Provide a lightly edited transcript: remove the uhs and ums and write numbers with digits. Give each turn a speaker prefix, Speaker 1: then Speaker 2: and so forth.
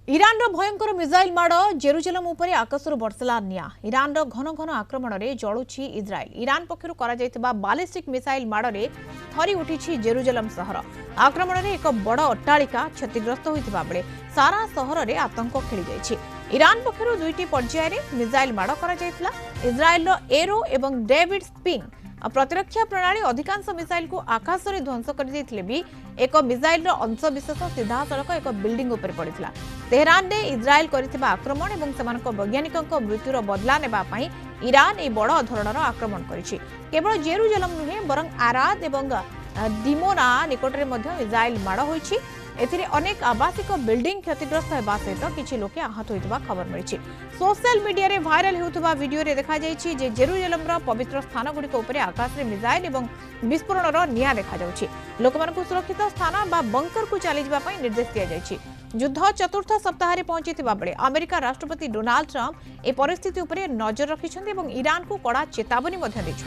Speaker 1: Iran भयंकर missile माड़ जेरुजेलम उपर आकाशर बर्षला निया। इरान घन घन आक्रमण में जलुछि इज्राएल। इरान पक्षर बालिस्टिक मिसाइल माड़ में थरी उठी जेरुजेलम सहर। आक्रमण में एक बड़ अट्टालिका क्षतिग्रस्त होता बेले सारा सहर में आतंक खेली जाइछि। इरान पक्षर दुईटी पर्यायर मिसाइल माड़ कर इज्राएल एरो एवं डेविड स्पिन प्रतिरक्षा प्रणाली अधिकांश मिसाइल को आकाश में ध्वंस कर भी एक मिसाइल अंशविशेष सीधा सड़क एक बिल्डिंग उपर पड़ा। तेहरान ने इज्राएल कर आक्रमण और वैज्ञानिकों मृत्युर बदला ने ईरान एक बड़ धरणर आक्रमण करिछि। केवल जेरुजेलम नुहे बरं आराद और डिमोना निकट में मिसाइल माड़ होइछि। एथिरे अनेक आवासिक बिल्डिंग क्षतिग्रस्त होगा सहित किछि लोके आहत होइतबा खबर मिली। सोशल मीडिया रे वायरल होउतबा वीडियो रे देखा जाइछि जे जेरुजेलम पवित्र स्थान गुड़िक उपर आकाश में मिसाइल और विस्फोरण निया देखा जाउछि। लोकमानकु सुरक्षित स्थान बा बंकर को चली जाबा पई निर्देश दिया जाइछि। युद्ध चतुर्थ सप्ताह रे पहुंचिथिबा बेले अमेरिका राष्ट्रपति डोनाल्ड ट्रंप ए परिस्थिति उपर नजर रखिछन्ति और ईरान को कड़ा चेतावनी दैछन्ति।